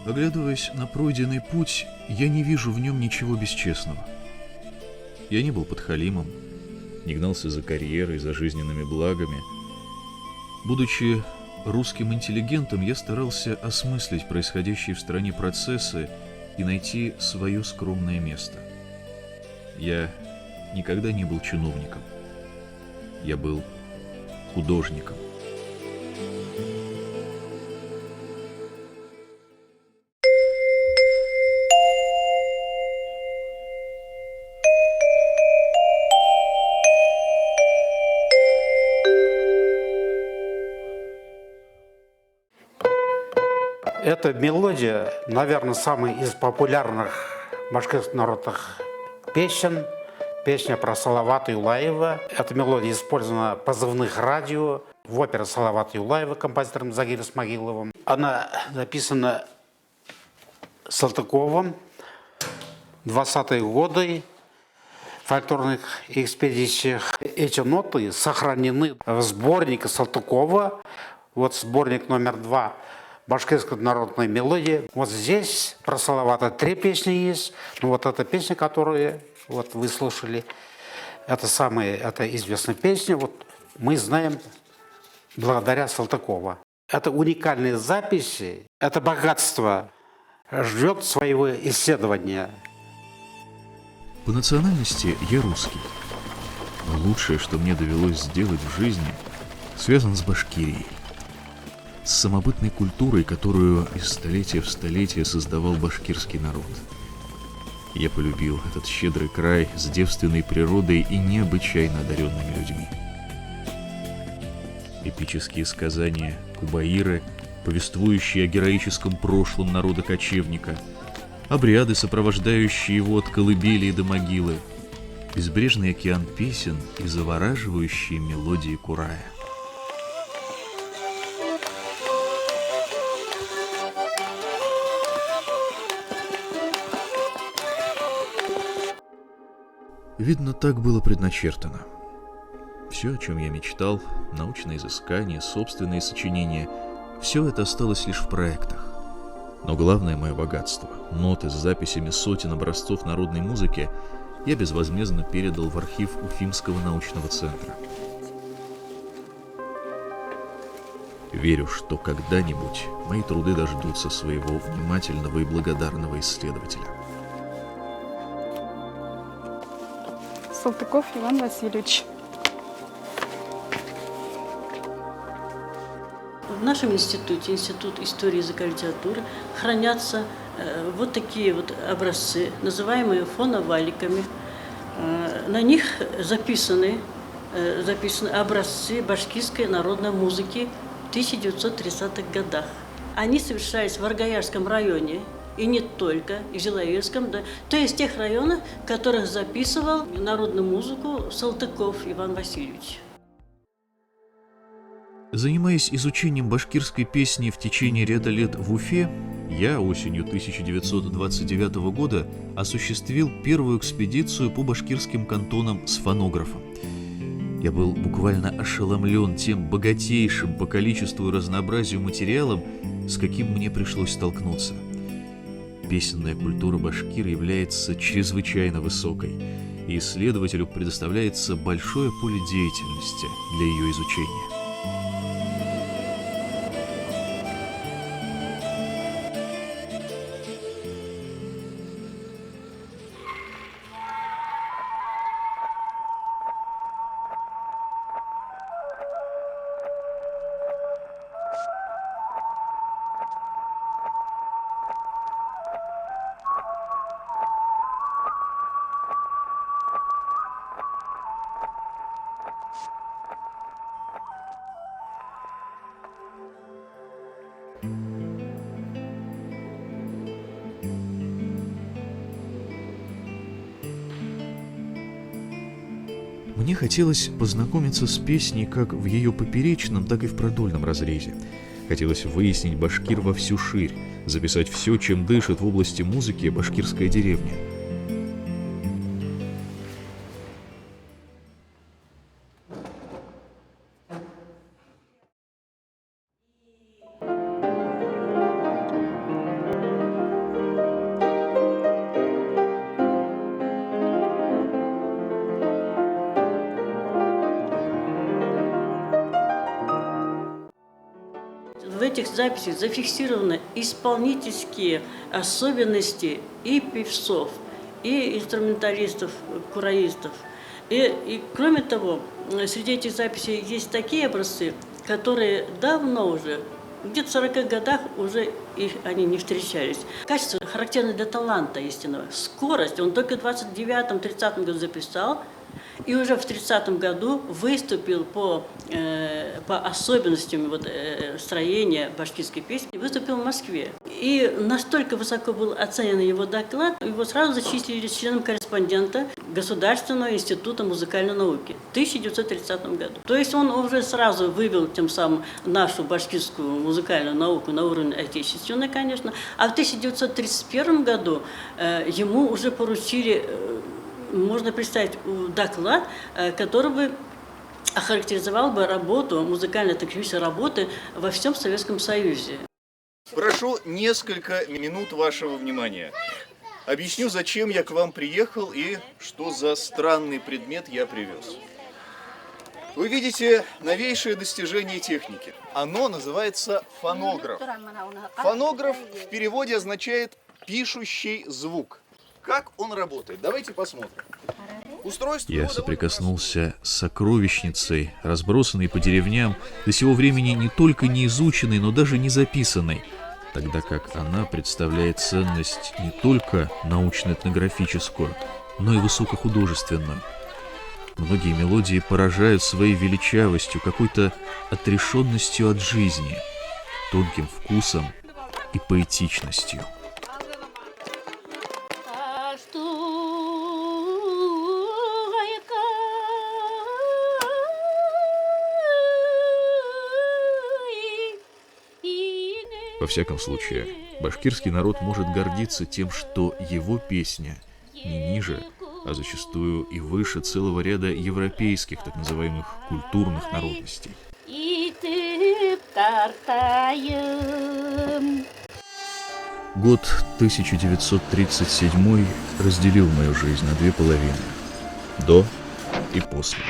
Оглядываясь на пройденный путь, я не вижу в нем ничего бесчестного. Я не был подхалимом, не гнался за карьерой, за жизненными благами. Будучи русским интеллигентом, я старался осмыслить происходящие в стране процессы и найти свое скромное место. Я никогда не был чиновником. Я был художником. Эта мелодия, наверное, самая из популярных башкирских народных песен. Песня про Салавата Юлаева. Эта мелодия использована в позывных радио в опере Салавата Юлаева композитором Загир Исмагиловым. Она написана Салтыковым в 20-е годы в фольклорных экспедициях. Эти ноты сохранены в сборнике Салтыкова. Вот сборник номер 2 «Башкирская народная мелодия». Вот здесь про Салавата 3 песни есть. Ну, вот эта песня, которую вот вы слушали, это известная песня. Вот мы знаем благодаря Салтыкова. Это уникальные записи, это богатство ждет своего исследования. По национальности я русский. Но лучшее, что мне довелось сделать в жизни, связано с Башкирией. С самобытной культурой, которую из столетия в столетие создавал башкирский народ. Я полюбил этот щедрый край с девственной природой и необычайно одаренными людьми. Эпические сказания Кубаиры, повествующие о героическом прошлом народа-кочевника, обряды, сопровождающие его от колыбели до могилы, безбрежный океан песен и завораживающие мелодии курая. Видно, так было предначертано. Все, о чем я мечтал, научные изыскания, собственные сочинения, все это осталось лишь в проектах. Но главное мое богатство, ноты с записями сотен образцов народной музыки, я безвозмездно передал в архив Уфимского научного центра. Верю, что когда-нибудь мои труды дождутся своего внимательного и благодарного исследователя. Салтыков Иван Васильевич. В нашем институте, Институт истории языка и литературы, хранятся вот такие вот образцы, называемые фоноваликами. На них записаны образцы башкирской народной музыки в 1930-х годах. Они совершались в Аргаяшском районе, и не только, и в Зиловецком, да, то есть в тех районах, в которых записывал народную музыку Салтыков Иван Васильевич. Занимаясь изучением башкирской песни в течение ряда лет в Уфе, я осенью 1929 года осуществил первую экспедицию по башкирским кантонам с фонографом. Я был буквально ошеломлен тем богатейшим по количеству и разнообразию материалом, с каким мне пришлось столкнуться. Песенная культура башкир является чрезвычайно высокой, и исследователю предоставляется большое поле деятельности для ее изучения. Мне хотелось познакомиться с песней как в ее поперечном, так и в продольном разрезе. Хотелось выяснить башкир во всю ширь, записать все, чем дышит в области музыки башкирская деревня. этих записях зафиксированы исполнительские особенности и певцов, и инструменталистов, кураистов. И кроме того, среди этих записей есть такие образцы, которые давно уже, где-то в 40-х годах уже они не встречались. Качество характерно для таланта истинного. Скорость он только в 29-30 году записал, и уже в 30-м году выступил по особенностям строения башкирской песни, выступил в Москве. И настолько высоко был оценен его доклад, его сразу зачислили членом корреспондента Государственного института музыкальной науки в 1930 году. То есть он уже сразу вывел тем самым нашу башкирскую музыкальную науку на уровень отечественной, конечно. А в 1931 году ему уже поручили, можно представить, доклад, который бы охарактеризовал бы работу, музыкально-технической работы во всем Советском Союзе. Прошу несколько минут вашего внимания. Объясню, зачем я к вам приехал и что за странный предмет я привез. Вы видите новейшее достижение техники. Оно называется фонограф. Фонограф в переводе означает «пишущий звук». Как он работает? Давайте посмотрим. Устройство Я соприкоснулся с сокровищницей, разбросанной по деревням, до сего времени не только не изученной, но даже не записанной, тогда как она представляет ценность не только научно-этнографическую, но и высокохудожественную. Многие мелодии поражают своей величавостью, какой-то отрешенностью от жизни, тонким вкусом и поэтичностью. Во всяком случае, башкирский народ может гордиться тем, что его песня не ниже, а зачастую и выше целого ряда европейских, так называемых, культурных народностей. Год 1937 разделил мою жизнь на две половины – до и после.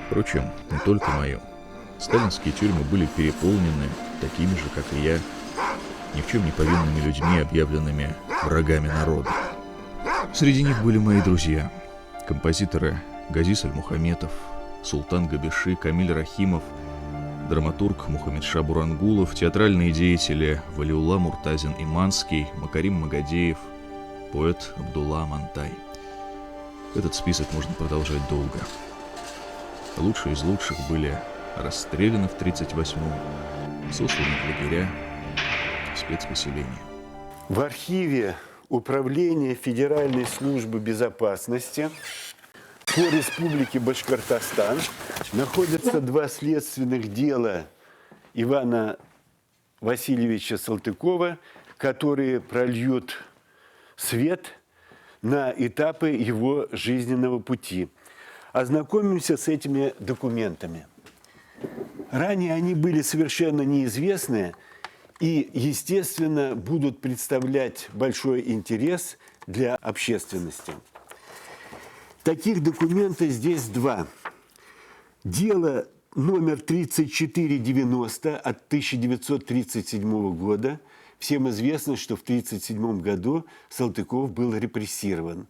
Впрочем, не только мою. Сталинские тюрьмы были переполнены такими же, как и я, ни в чем не повинными людьми, объявленными врагами народа. Среди них были мои друзья, композиторы Газис Аль-Мухаметов, Султан Габиши, Камиль Рахимов, драматург Мухаммедша Бурангулов, театральные деятели Валиулла Муртазин-Иманский, Макарим Магадеев, поэт Абдулла Амантай. Этот список можно продолжать долго. Лучшие из лучших были расстреляны в 1938-м, сосланы в лагеря, спецпоселения. В архиве Управления Федеральной службы безопасности по Республике Башкортостан находятся два следственных дела Ивана Васильевича Салтыкова, которые прольют свет на этапы его жизненного пути. Ознакомимся с этими документами. Ранее они были совершенно неизвестны и, естественно, будут представлять большой интерес для общественности. Таких документов здесь два. Дело номер 3490 от 1937 года. Всем известно, что в 1937 году Салтыков был репрессирован.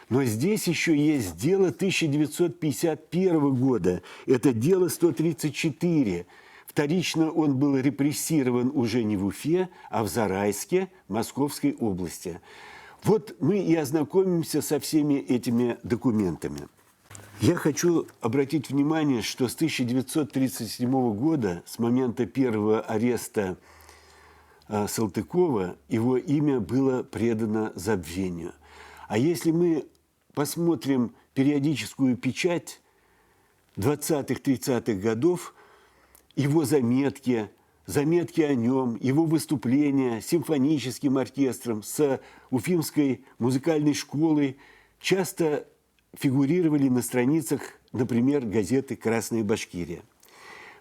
Но здесь еще есть дело 1951 года. Это дело 134. Вторично он был репрессирован уже не в Уфе, а в Зарайске, Московской области. Вот мы и ознакомимся со всеми этими документами. Я хочу обратить внимание, что с 1937 года, с момента первого ареста Салтыкова, его имя было предано забвению. А если мы посмотрим периодическую печать 20-30-х годов, его заметки о нем, его выступления с симфоническим оркестром, с Уфимской музыкальной школой часто фигурировали на страницах, например, газеты «Красная Башкирия».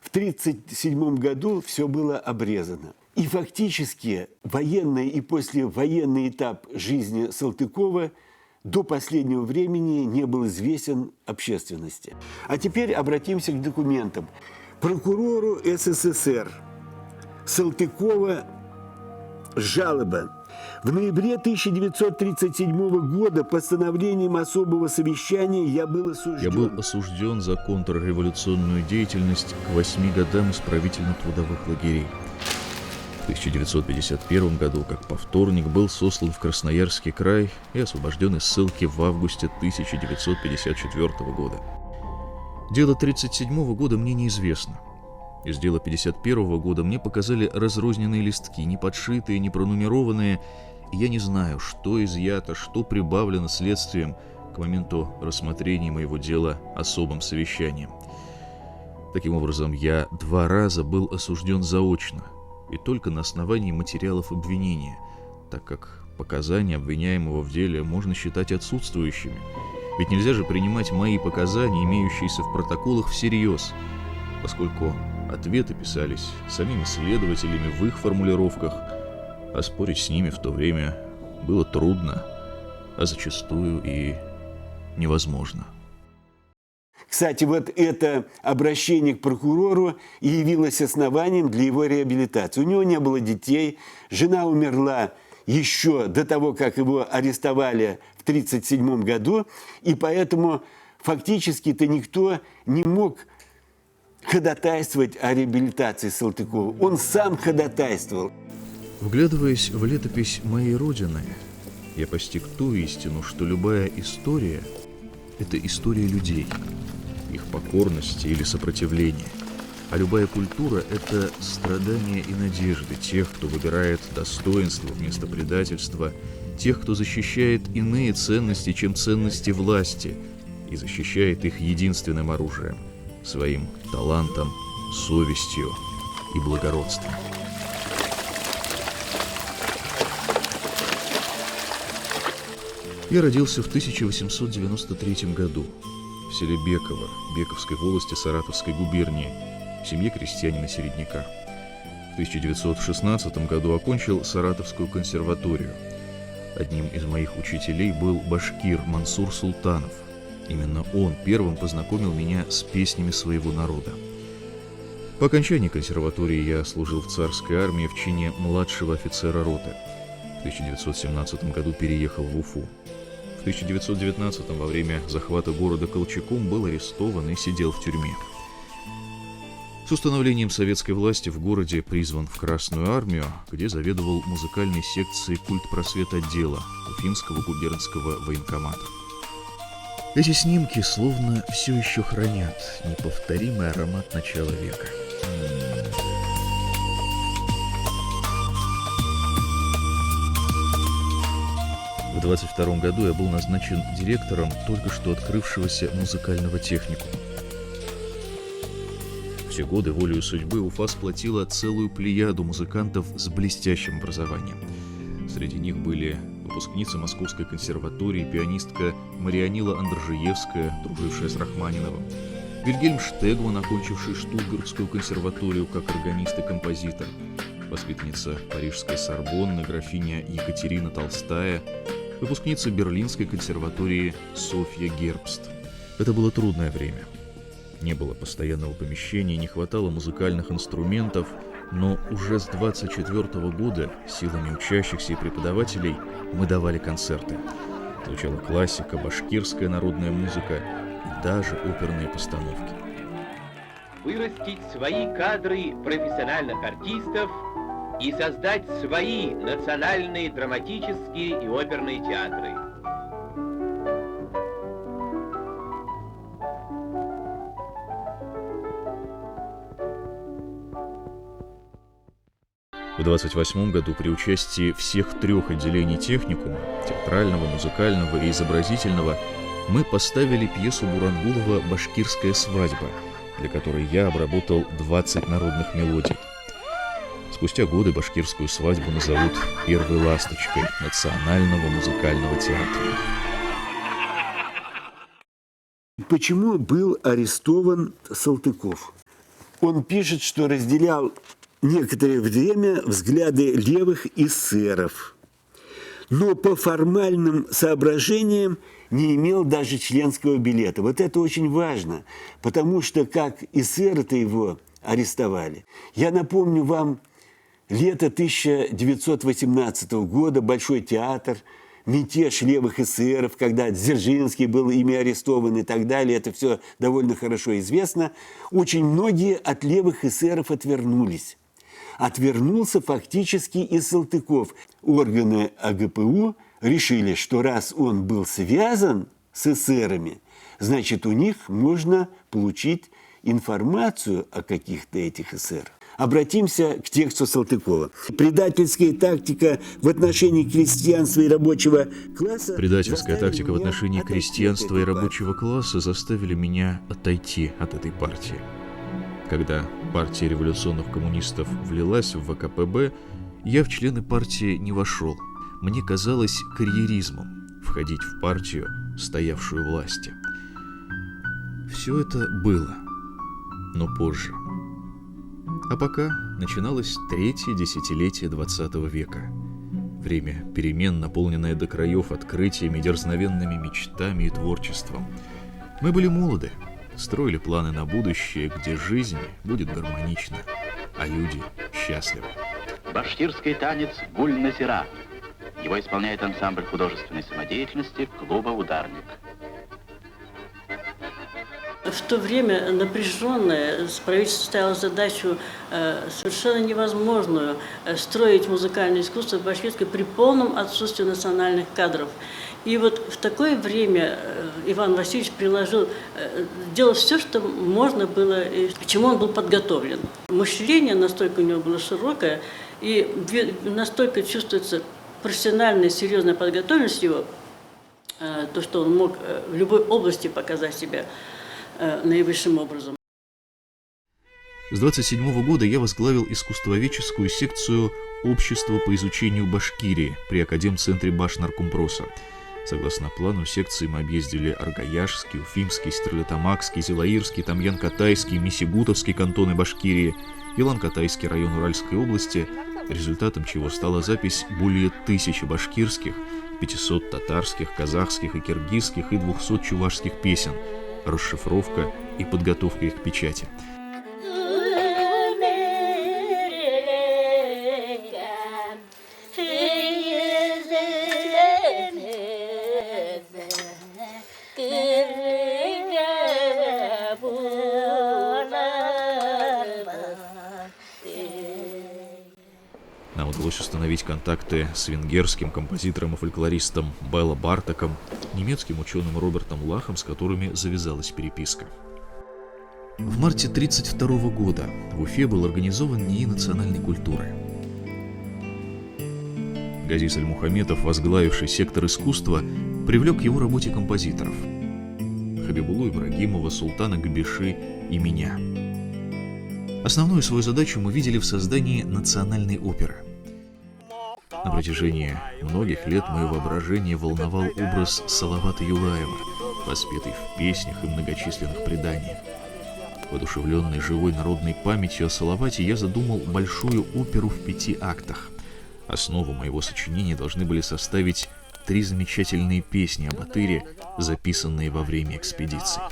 В 1937 году все было обрезано. И фактически военный и послевоенный этап жизни Салтыкова до последнего времени не был известен общественности. А теперь обратимся к документам. Прокурору СССР Салтыкова жалоба. В ноябре 1937 года постановлением особого совещания я был осужден. Я был осужден за контрреволюционную деятельность к 8 годам исправительно-трудовых лагерей. В 1951 году, как повторник, был сослан в Красноярский край и освобожден из ссылки в августе 1954 года. Дело 1937 года мне неизвестно. Из дела 1951 года мне показали разрозненные листки, не подшитые, не пронумерованные, и я не знаю, что изъято, что прибавлено следствием к моменту рассмотрения моего дела особым совещанием. Таким образом, я 2 раза был осужден заочно, и только на основании материалов обвинения, так как показания обвиняемого в деле можно считать отсутствующими. Ведь нельзя же принимать мои показания, имеющиеся в протоколах, всерьез, поскольку ответы писались самими следователями в их формулировках, а спорить с ними в то время было трудно, а зачастую и невозможно. Кстати, вот это обращение к прокурору и явилось основанием для его реабилитации. У него не было детей, жена умерла еще до того, как его арестовали в 1937 году, и поэтому фактически-то никто не мог ходатайствовать о реабилитации Салтыкова. Он сам ходатайствовал. Вглядываясь в летопись моей родины, я постиг ту истину, что любая история – это история людей, их покорности или сопротивления, а любая культура – это страдания и надежды тех, кто выбирает достоинство вместо предательства, тех, кто защищает иные ценности, чем ценности власти, и защищает их единственным оружием – своим талантом, совестью и благородством. Я родился в 1893 году в селе Беково, Бековской волости Саратовской губернии, в семье крестьянина-середняка. В 1916 году окончил Саратовскую консерваторию. Одним из моих учителей был башкир Мансур Султанов. Именно он первым познакомил меня с песнями своего народа. По окончании консерватории я служил в царской армии в чине младшего офицера роты. В 1917 году переехал в Уфу. В 1919 во время захвата города Колчаком был арестован и сидел в тюрьме. С установлением советской власти в городе призван в Красную армию, где заведовал музыкальной секцией культпросветотдела Уфимского губернского военкомата. Эти снимки словно все еще хранят неповторимый аромат начала века. В 22 году я был назначен директором только что открывшегося музыкального техникума. Все годы волею судьбы Уфа сплотила целую плеяду музыкантов с блестящим образованием. Среди них были выпускница Московской консерватории, пианистка Марианила Андржиевская, дружившая с Рахманиновым, Вильгельм Штегман, окончивший Штутгартскую консерваторию как органист и композитор, воспитанница Парижской Сорбонны, графиня Екатерина Толстая, выпускница Берлинской консерватории Софья Гербст. Это было трудное время. Не было постоянного помещения, не хватало музыкальных инструментов, но уже с 24 года силами учащихся и преподавателей мы давали концерты. Звучала классика, башкирская народная музыка и даже оперные постановки. Вырастить свои кадры профессиональных артистов и создать свои национальные драматические и оперные театры. В 1928 году при участии всех 3 отделений техникума – театрального, музыкального и изобразительного – мы поставили пьесу Бурангулова «Башкирская свадьба», для которой я обработал 20 народных мелодий. Спустя годы башкирскую свадьбу назовут первой ласточкой Национального музыкального театра. Почему был арестован Салтыков? Он пишет, что разделял некоторое время взгляды левых эсеров, но по формальным соображениям не имел даже членского билета. Вот это очень важно, потому что как эсеры-то его арестовали. Я напомню вам Лето 1918 года, Большой театр, мятеж левых эсеров, когда Дзержинский был ими арестован и так далее, это все довольно хорошо известно. Очень многие от левых эсеров отвернулись. Отвернулся фактически и Салтыков. Органы АГПУ решили, что раз он был связан с эсерами, значит, у них можно получить информацию о каких-то этих эсерах. Обратимся к тексту Салтыкова. Предательская тактика в отношении крестьянства и рабочего класса... Предательская тактика в отношении крестьянства и рабочего класса заставили меня отойти от этой партии. Когда партия революционных коммунистов влилась в ВКПБ, я в члены партии не вошел. Мне казалось карьеризмом входить в партию, стоявшую у власти. Все это было, но позже. А пока начиналось третье десятилетие 20 века. Время перемен, наполненное до краев открытиями, дерзновенными мечтами и творчеством. Мы были молоды, строили планы на будущее, где жизнь будет гармонична, а люди счастливы. Башкирский танец «Гуль-Назира». Его исполняет ансамбль художественной самодеятельности клуба «Ударник». В то время напряженное правительство ставило задачу совершенно невозможную строить музыкальное искусство в Башкирске при полном отсутствии национальных кадров. И вот в такое время Иван Васильевич делал все, что можно было, и к чему он был подготовлен. Мышление настолько у него было широкое, и настолько чувствуется профессиональная, серьезная подготовленность его, то, что он мог в любой области показать себя наивысшим образом. С 27 года я возглавил искусствоведческую секцию Общества по изучению Башкирии при Академцентре Башнаркомпроса. Согласно плану секции мы объездили Аргаяшский, Уфимский, Стерлитамакский, Зилаирский, Тамьян-Катайский, Мисигутовский кантоны Башкирии, Илан-Катайский район Уральской области, результатом чего стала запись более 1000 башкирских, 500 татарских, казахских и киргизских и 200 чувашских песен, расшифровка и подготовка их к печати. Нам удалось установить контакты с венгерским композитором и фольклористом Белло Бартоком, немецким ученым Робертом Лахом, с которыми завязалась переписка. В марте 1932 года в Уфе был организован НИИ национальной культуры. Газиз Аль-Мухаметов, возглавивший сектор искусства, привлек к его работе композиторов Хабибулу Ибрагимова, Султана Габиши и меня. Основную свою задачу мы видели в создании национальной оперы. На протяжении многих лет мое воображение волновал образ Салавата Юлаева, воспетый в песнях и многочисленных преданиях. Воодушевленный живой народной памятью о Салавате, я задумал большую оперу в 5 актах. Основу моего сочинения должны были составить 3 замечательные песни об Атыре, записанные во время экспедиции.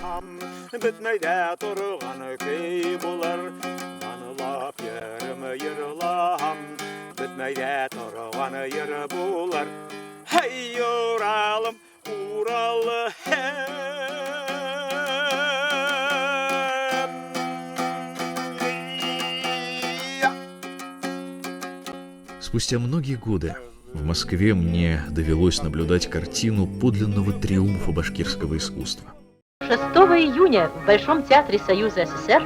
Спустя многие годы в Москве мне довелось наблюдать картину подлинного триумфа башкирского искусства. 6 июня в Большом театре Союза СССР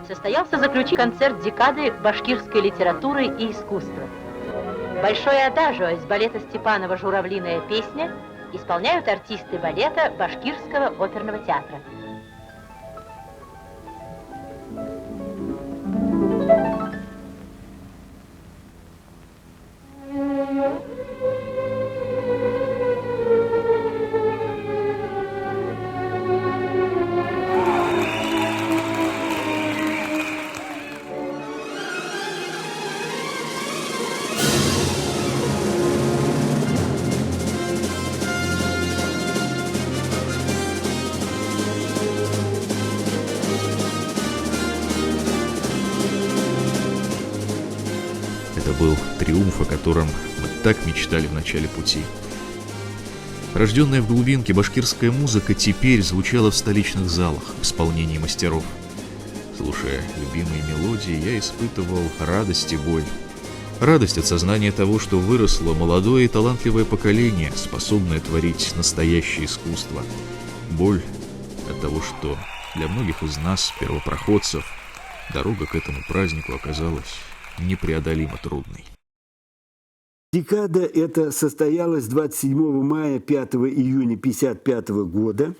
состоялся заключительный концерт декады башкирской литературы и искусства. Большое адажио из балета Степанова «Журавлиная песня» исполняют артисты балета Башкирского оперного театра. о котором мы так мечтали в начале пути. Рожденная в глубинке башкирская музыка теперь звучала в столичных залах в исполнении мастеров. Слушая любимые мелодии, я испытывал радость и боль. Радость от сознания того, что выросло молодое и талантливое поколение, способное творить настоящее искусство. Боль от того, что для многих из нас, первопроходцев, дорога к этому празднику оказалась непреодолимо трудной. Декада эта состоялась 27 мая, 5 июня 1955 года.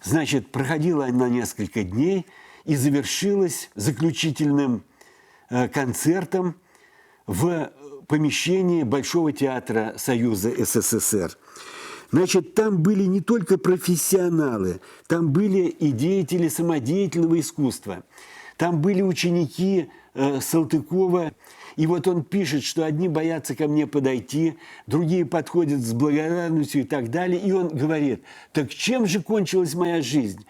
Значит, проходила она несколько дней и завершилась заключительным концертом в помещении Большого театра Союза СССР. Значит, там были не только профессионалы, там были и деятели самодеятельного искусства. Там были ученики Салтыкова. И вот он пишет, что одни боятся ко мне подойти, другие подходят с благодарностью и так далее. И он говорит: так чем же кончилась моя жизнь?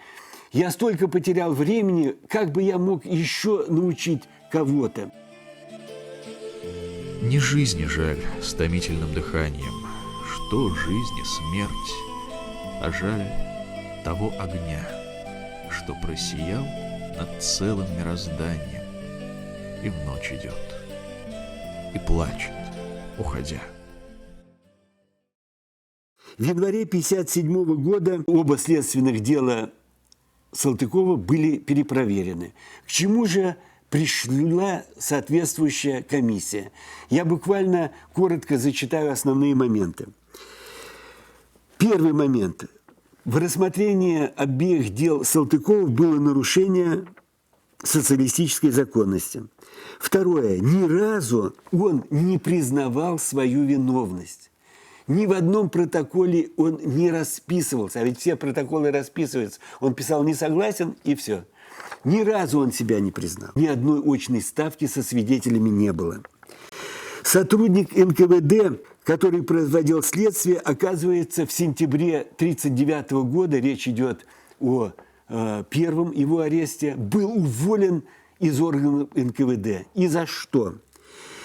Я столько потерял времени, как бы я мог еще научить кого-то? Не жизни жаль с томительным дыханием, что жизнь и смерть, а жаль того огня, что просиял над целым мирозданием и в ночь идет, и плачет, уходя. В январе 1957 года оба следственных дела Салтыкова были перепроверены. К чему же пришла соответствующая комиссия? Я буквально коротко зачитаю основные моменты. Первый момент. В рассмотрении обеих дел Салтыкова было нарушение социалистической законности. Второе. Ни разу он не признавал свою виновность. Ни в одном протоколе он не расписывался. А ведь все протоколы расписываются. Он писал «не согласен» и все. Ни разу он себя не признал. Ни одной очной ставки со свидетелями не было. Сотрудник НКВД, который производил следствие, оказывается, в сентябре 1939 года, речь идет о первом его аресте, был уволен из органов НКВД. И за что?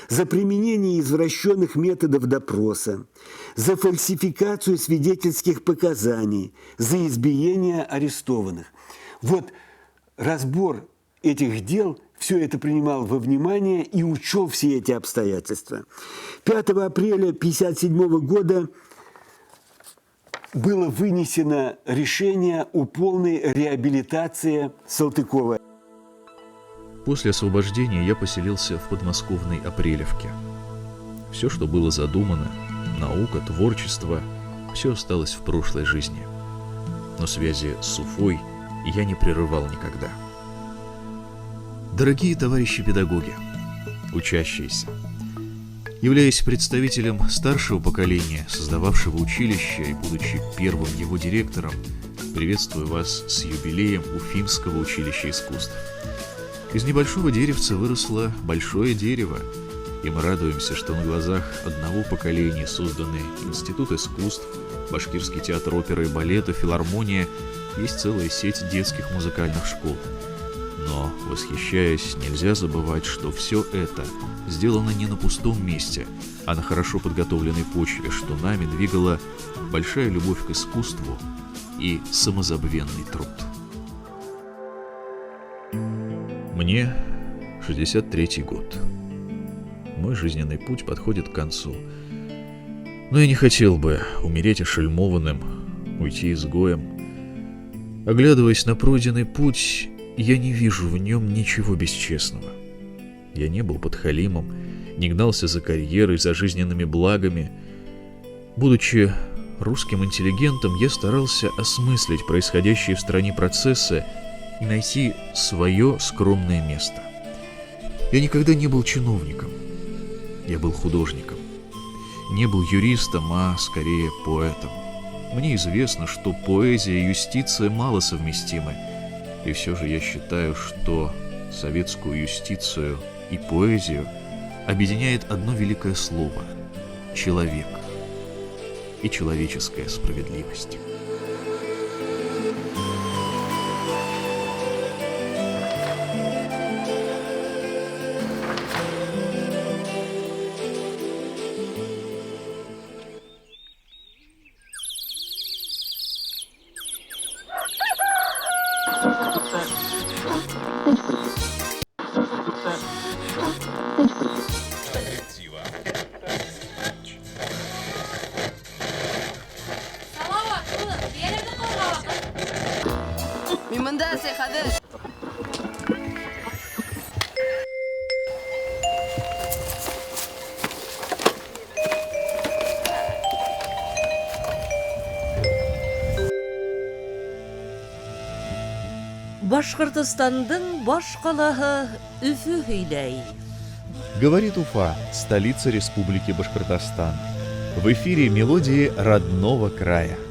За применение извращенных методов допроса, за фальсификацию свидетельских показаний, за избиение арестованных. Вот разбор этих дел все это принимал во внимание и учел все эти обстоятельства. 5 апреля 1957 года было вынесено решение о полной реабилитации Салтыкова. После освобождения я поселился в подмосковной Апрелевке. Все, что было задумано, наука, творчество, все осталось в прошлой жизни. Но связи с Уфой я не прерывал никогда. Дорогие товарищи педагоги, учащиеся, являясь представителем старшего поколения, создававшего училище и будучи первым его директором, приветствую вас с юбилеем Уфимского училища искусств. Из небольшого деревца выросло большое дерево, и мы радуемся, что на глазах одного поколения созданы Институт искусств, Башкирский театр оперы и балета, филармония, есть целая сеть детских музыкальных школ. Но, восхищаясь, нельзя забывать, что все это сделано не на пустом месте, а на хорошо подготовленной почве, что нами двигала большая любовь к искусству и самозабвенный труд. Мне 63-й год. Мой жизненный путь подходит к концу. Но я не хотел бы умереть ошельмованным, уйти изгоем. Оглядываясь на пройденный путь, я не вижу в нем ничего бесчестного. Я не был подхалимом, не гнался за карьерой, за жизненными благами. Будучи русским интеллигентом, я старался осмыслить происходящие в стране процессы и найти свое скромное место. Я никогда не был чиновником. Я был художником. Не был юристом, а скорее поэтом. Мне известно, что поэзия и юстиция мало совместимы. И все же я считаю, что советскую юстицию и поэзию объединяет одно великое слово – человек и человеческая справедливость. Башкортостандың баш калаһы Үфү һөйләй. Говорит Уфа, столица Республики Башкортостан. В эфире мелодии родного края.